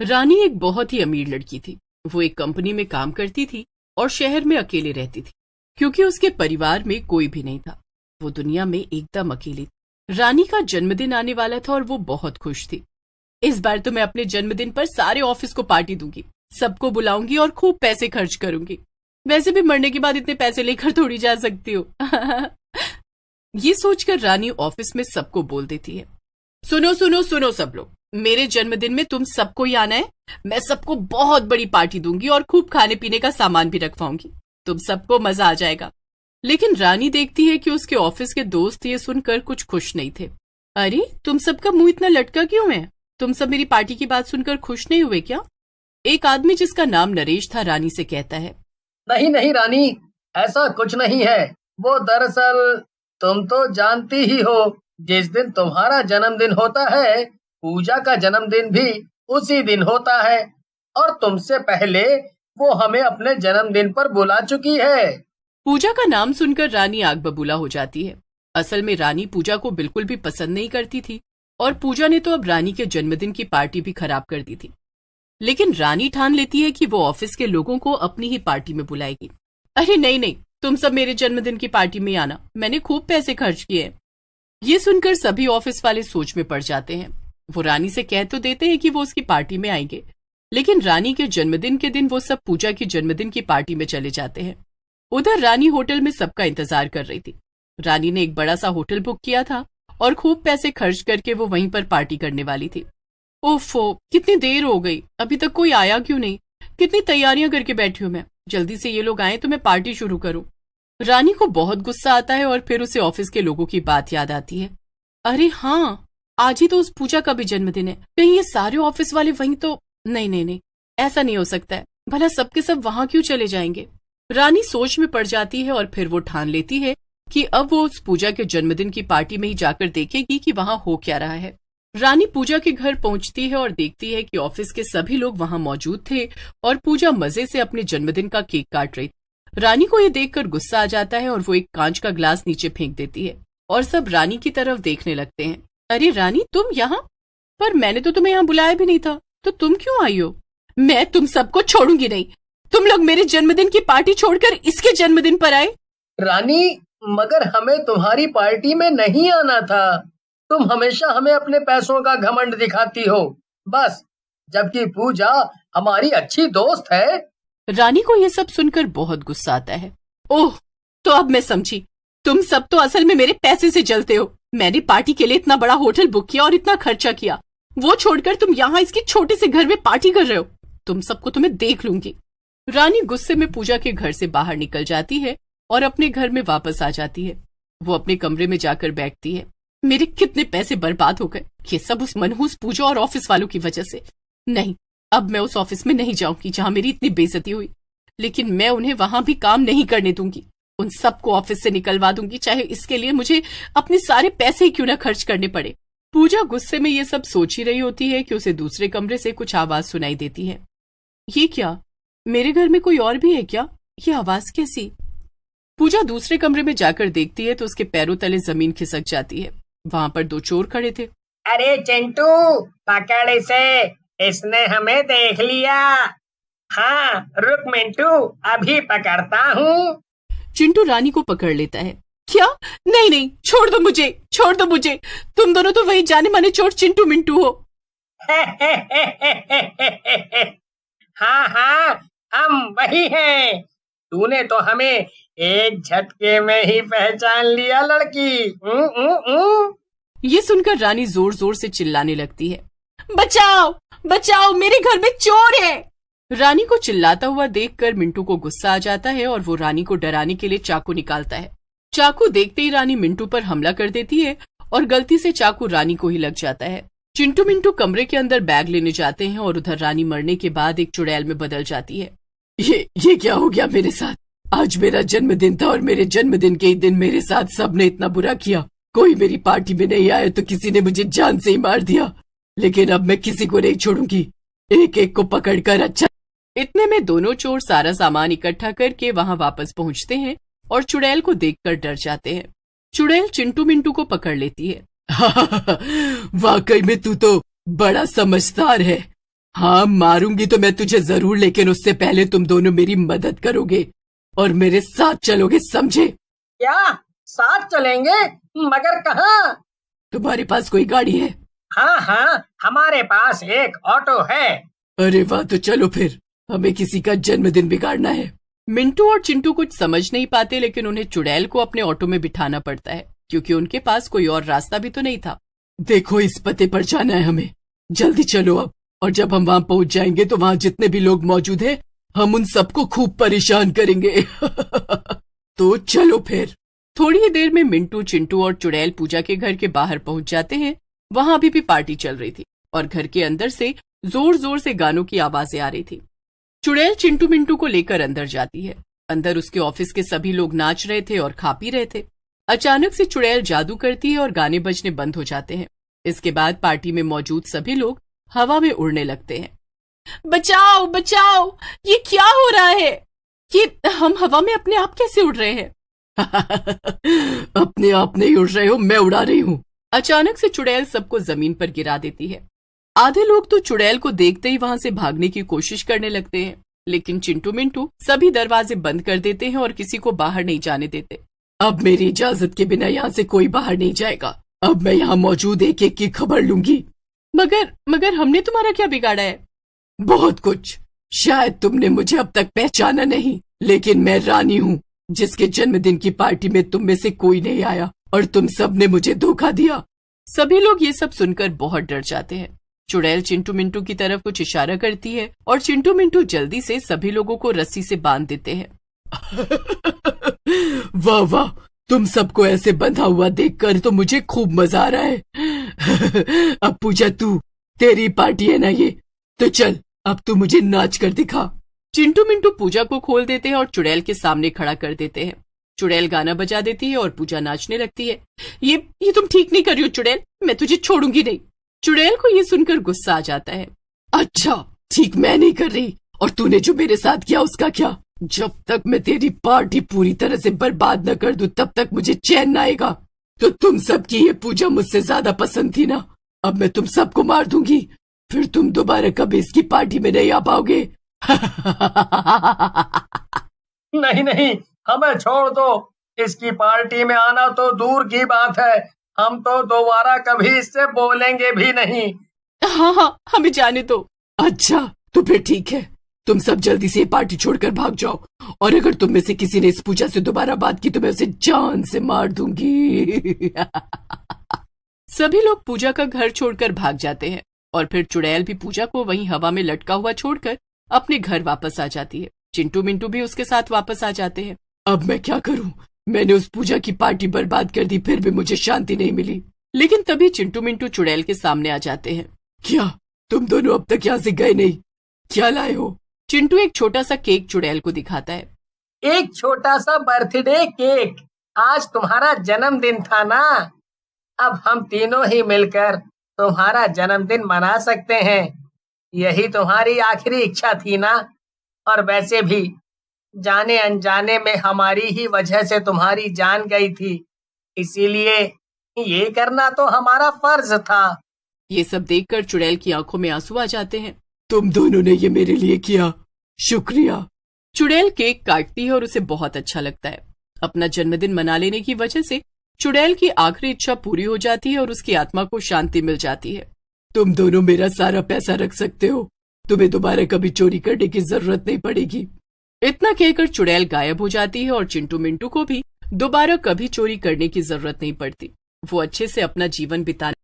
रानी एक बहुत ही अमीर लड़की थी। वो एक कंपनी में काम करती थी और शहर में अकेले रहती थी क्योंकि उसके परिवार में कोई भी नहीं था। वो दुनिया में एकदम अकेली थी। रानी का जन्मदिन आने वाला था और वो बहुत खुश थी। इस बार तो मैं अपने जन्मदिन पर सारे ऑफिस को पार्टी दूंगी, सबको बुलाऊंगी और खूब पैसे खर्च करूंगी। वैसे भी मरने के बाद इतने पैसे लेकर थोड़ी जा सकती हो। ये सोचकर रानी ऑफिस में सबको बोल देती है, सुनो सुनो सुनो सब लोग, मेरे जन्मदिन में तुम सबको ही आना है। मैं सबको बहुत बड़ी पार्टी दूंगी और खूब खाने पीने का सामान भी रखवाऊंगी। तुम सबको मजा आ जाएगा। लेकिन रानी देखती है कि उसके ऑफिस के दोस्त ये सुनकर कुछ खुश नहीं थे। अरे तुम सबका मुंह इतना लटका क्यों है? तुम सब मेरी पार्टी की बात सुनकर खुश नहीं हुए क्या? एक आदमी जिसका नाम नरेश था रानी से कहता है, नहीं नहीं रानी, ऐसा कुछ नहीं है। वो दरअसल तुम तो जानती ही हो, जिस दिन तुम्हारा जन्मदिन होता है पूजा का जन्मदिन भी उसी दिन होता है, और तुमसे पहले वो हमें अपने जन्मदिन पर बुला चुकी है। पूजा का नाम सुनकर रानी आग बबूला हो जाती है। असल में रानी पूजा को बिल्कुल भी पसंद नहीं करती थी और पूजा ने तो अब रानी के जन्मदिन की पार्टी भी खराब कर दी थी। लेकिन रानी ठान लेती है कि वो ऑफिस के लोगों को अपनी ही पार्टी में बुलाएगी। अरे नहीं नहीं, तुम सब मेरे जन्मदिन की पार्टी में आना, मैंने खूब पैसे खर्च किए। ये सुनकर सभी ऑफिस वाले सोच में पड़ जाते हैं। वो रानी से कह तो देते हैं कि वो उसकी पार्टी में आएंगे, लेकिन रानी के जन्मदिन के दिन वो सब पूजा की जन्मदिन की पार्टी में चले जाते हैं। उधर रानी होटल में सबका इंतजार कर रही थी। रानी ने एक बड़ा सा होटल बुक किया था और खूब पैसे खर्च करके वो वहीं पर पार्टी करने वाली थी। ओफो, कितनी देर हो गई, अभी तक कोई आया क्यों नहीं? कितनी तैयारियां करके बैठी हूं मैं, जल्दी से ये लोग आए तो मैं पार्टी शुरू करूं। रानी को बहुत गुस्सा आता है और फिर उसे ऑफिस के लोगों की बात याद आती है। अरे हाँ, आज ही तो उस पूजा का भी जन्मदिन है। कहीं ये सारे ऑफिस वाले वहीं तो नहीं नहीं नहीं, ऐसा नहीं हो सकता है। भला सबके सब वहां क्यों चले जाएंगे? रानी सोच में पड़ जाती है और फिर वो ठान लेती है कि अब वो उस पूजा के जन्मदिन की पार्टी में ही जाकर देखेगी कि वहां हो क्या रहा है। रानी पूजा के घर पहुंचती है और देखती है कि ऑफिस के सभी लोग वहां मौजूद थे और पूजा मजे से अपने जन्मदिन का केक काट रही थी। रानी को ये देखकर गुस्सा आ जाता है और वो एक कांच का ग्लास नीचे फेंक देती है और सब रानी की तरफ देखने लगते हैं। अरे रानी, तुम यहाँ? पर मैंने तो तुम्हें यहाँ बुलाया भी नहीं था, तो तुम क्यों आई हो? मैं तुम सबको छोड़ूंगी नहीं। तुम लोग मेरे जन्मदिन की पार्टी छोड़कर इसके जन्मदिन पर आए। रानी, मगर हमें तुम्हारी पार्टी में नहीं आना था। तुम हमेशा हमें अपने पैसों का घमंड दिखाती हो, बस, जबकि पूजा हमारी अच्छी दोस्त है। रानी को यह सब सुनकर बहुत गुस्सा आता है। ओह, तो अब मैं समझी, तुम सब तो असल में मेरे पैसे से जलते हो। मैंने पार्टी के लिए इतना बड़ा होटल बुक किया और इतना खर्चा किया, वो छोड़कर तुम यहाँ इसके छोटे से घर में पार्टी कर रहे हो। तुम सबको तो मैं देख लूंगी। रानी गुस्से में पूजा के घर से बाहर निकल जाती है और अपने घर में वापस आ जाती है। वो अपने कमरे में जाकर बैठती है। मेरे कितने पैसे बर्बाद हो गए, ये सब उस मनहूस पूजा और ऑफिस वालों की वजह से। नहीं, अब मैं उस ऑफिस में नहीं जाऊंगी जहां मेरी इतनी बेइज्जती हुई। लेकिन मैं उन्हें वहां भी काम नहीं करने दूंगी। उन सबको ऑफिस से निकलवा दूंगी, चाहे इसके लिए मुझे अपने सारे पैसे ही क्यों ना खर्च करने पड़े। पूजा गुस्से में ये सब सोच ही रही होती है कि उसे दूसरे कमरे से कुछ आवाज सुनाई देती है। ये क्या, मेरे घर में कोई और भी है क्या? ये आवाज कैसी? पूजा दूसरे कमरे में जाकर देखती है तो उसके पैरों तले जमीन खिसक जाती है। वहां पर दो चोर खड़े थे। अरे चिंटू, पकड़ इसे, इसने हमें देख लिया। हाँ रुक मिंटू, अभी पकड़ता हूँ। चिंटू रानी को पकड़ लेता है। क्या? नहीं नहीं, छोड़ दो मुझे, छोड़ दो मुझे। तुम दोनों तो वही जाने माने चोर चिंटू मिंटू हो। हाँ हाँ, हम वही हैं। तूने तो हमें एक झटके में ही पहचान लिया लड़की। ये सुनकर रानी जोर जोर से चिल्लाने लगती है, बचाओ बचाओ, मेरे घर में चोर है। रानी को चिल्लाता हुआ देखकर मिंटू को गुस्सा आ जाता है और वो रानी को डराने के लिए चाकू निकालता है। चाकू देखते ही रानी मिंटू पर हमला कर देती है और गलती से चाकू रानी को ही लग जाता है। चिंटू मिंटू कमरे के अंदर बैग लेने जाते हैं और उधर रानी मरने के बाद एक चुड़ैल में बदल जाती है। ये क्या हो गया मेरे साथ? आज मेरा जन्मदिन था और मेरे जन्मदिन के ही दिन मेरे साथ सबने इतना बुरा किया। कोई मेरी पार्टी में नहीं आया तो किसी ने मुझे जान से ही मार दिया। लेकिन अब मैं किसी को नहीं छोड़ूंगी, एक एक को पकड़कर अच्छा। इतने में दोनों चोर सारा सामान इकट्ठा करके वहां वापस पहुंचते हैं और चुड़ैल को देखकर डर जाते हैं। चुड़ैल चिंटू मिंटू को पकड़ लेती है। वाकई में तू तो बड़ा समझदार है। हाँ मारूंगी तो मैं तुझे जरूर, लेकिन उससे पहले तुम दोनों मेरी मदद करोगे और मेरे साथ चलोगे, समझे? क्या साथ चलेंगे? मगर कहाँ? तुम्हारे पास कोई गाड़ी है? हाँ हाँ, हमारे पास एक ऑटो है। अरे वाह, तो चलो फिर, हमें किसी का जन्मदिन बिगाड़ना है। मिंटू और चिंटू कुछ समझ नहीं पाते, लेकिन उन्हें चुड़ैल को अपने ऑटो में बिठाना पड़ता है क्योंकि उनके पास कोई और रास्ता भी तो नहीं था। देखो, इस पते पर जाना है हमें, जल्दी चलो अब। और जब हम वहाँ पहुँच जाएंगे तो वहाँ जितने भी लोग मौजूद हैं, हम उन सबको खूब परेशान करेंगे। तो चलो फिर। थोड़ी ही देर में मिंटू, चिंटू और चुड़ैल पूजा के घर के बाहर पहुंच जाते हैं। वहां अभी भी पार्टी चल रही थी और घर के अंदर से जोर जोर से गानों की आवाजें आ रही थी। चुड़ैल चिंटू मिंटू को लेकर अंदर जाती है। अंदर उसके ऑफिस के सभी लोग नाच रहे थे और खा पी रहे थे। अचानक से चुड़ैल जादू करती है और गाने बजने बंद हो जाते हैं। इसके बाद पार्टी में मौजूद सभी लोग हवा में उड़ने लगते हैं। बचाओ बचाओ, ये क्या हो रहा है? ये हम हवा में अपने आप कैसे उड़ रहे हैं? अपने आप नहीं उड़ रहे हो, मैं उड़ा रही हूँ। अचानक से चुड़ैल सबको जमीन पर गिरा देती है। आधे लोग तो चुड़ैल को देखते ही वहां से भागने की कोशिश करने लगते हैं, लेकिन चिंटू मिंटू सभी दरवाजे बंद कर देते हैं और किसी को बाहर नहीं जाने देते। अब मेरी इजाजत के बिना यहाँ से कोई बाहर नहीं जाएगा। अब मैं यहाँ मौजूद एक एक की खबर लूंगी। मगर हमने तुम्हारा क्या बिगाड़ा है? बहुत कुछ। शायद तुमने मुझे अब तक पहचाना नहीं, लेकिन मैं रानी हूँ, जिसके जन्मदिन की पार्टी में तुम में से कोई नहीं आया और तुम सब ने मुझे धोखा दिया। सभी लोग ये सब सुनकर बहुत डर जाते हैं। चुड़ैल चिंटू मिंटू की तरफ कुछ इशारा करती है और चिंटू मिंटू जल्दी से सभी लोगों को रस्सी से बांध देते हैं। वाह वाह, तुम सबको ऐसे बंधा हुआ देखकर तो मुझे खूब मजा आ रहा है। अब पूजा, तेरी पार्टी है ना ये, तो चल अब तू मुझे नाच कर दिखा। चिंटू मिंटू पूजा को खोल देते हैं और चुड़ैल के सामने खड़ा कर देते हैं। चुड़ैल गाना बजा देती है और पूजा नाचने लगती है। ये तुम ठीक नहीं कर रही हो चुड़ैल, मैं तुझे छोड़ूंगी नहीं। चुड़ैल को ये सुनकर गुस्सा आ जाता है। अच्छा ठीक, मैं नहीं कर रही, और तूने जो मेरे साथ किया उसका क्या? जब तक मैं तेरी पार्टी पूरी तरह से बर्बाद न कर दूं तब तक मुझे चैन न आएगा। तो तुम सबकी ये पूजा मुझसे ज्यादा पसंद थी ना? अब मैं तुम सबको मार दूंगी, फिर तुम दोबारा कभी इसकी पार्टी में नहीं आ पाओगे। नहीं नहीं, हमें छोड़ दो। इसकी पार्टी में आना तो दूर की बात है, हम तो दोबारा कभी इससे बोलेंगे भी नहीं। हाँ, हमें जाने दो। अच्छा तो फिर ठीक है, तुम सब जल्दी से पार्टी छोड़कर भाग जाओ, और अगर तुम में से किसी ने इस पूजा से दोबारा बात की तो मैं उसे जान से मार दूंगी। सभी लोग पूजा का घर छोड़कर भाग जाते हैं और फिर चुड़ैल भी पूजा को वहीं हवा में लटका हुआ छोड़कर अपने घर वापस आ जाती है। चिंटू मिंटू भी उसके साथ वापस आ जाते हैं। अब मैं क्या करूं? मैंने उस पूजा की पार्टी बर्बाद कर दी, फिर भी मुझे शांति नहीं मिली। लेकिन तभी चिंटू मिंटू चुड़ैल के सामने आ जाते हैं। क्या तुम दोनों अब तक यहाँ से गए नहीं? क्या लाए हो? चिंटू एक छोटा सा केक चुड़ैल को दिखाता है। एक छोटा सा बर्थडे केक। आज तुम्हारा जन्मदिन था ना, अब हम तीनों ही मिलकर तुम्हारा जन्मदिन मना सकते हैं। यही तुम्हारी आखिरी इच्छा थी ना? और वैसे भी जाने अनजाने में हमारी ही वजह से तुम्हारी जान गई थी, इसीलिए ये करना तो हमारा फर्ज था। ये सब देखकर चुड़ैल की आंखों में आंसू आ जाते हैं। तुम दोनों ने ये मेरे लिए किया, शुक्रिया। चुड़ैल केक काटती है और उसे बहुत अच्छा लगता है। अपना जन्मदिन मना लेने की वजह से चुड़ैल की आखिरी इच्छा पूरी हो जाती है और उसकी आत्मा को शांति मिल जाती है। तुम दोनों मेरा सारा पैसा रख सकते हो, तुम्हें दोबारा कभी चोरी करने की जरूरत नहीं पड़ेगी। इतना कहकर चुड़ैल गायब हो जाती है और चिंटू मिंटू को भी दोबारा कभी चोरी करने की जरूरत नहीं पड़ती। वो अच्छे से अपना जीवन बिताने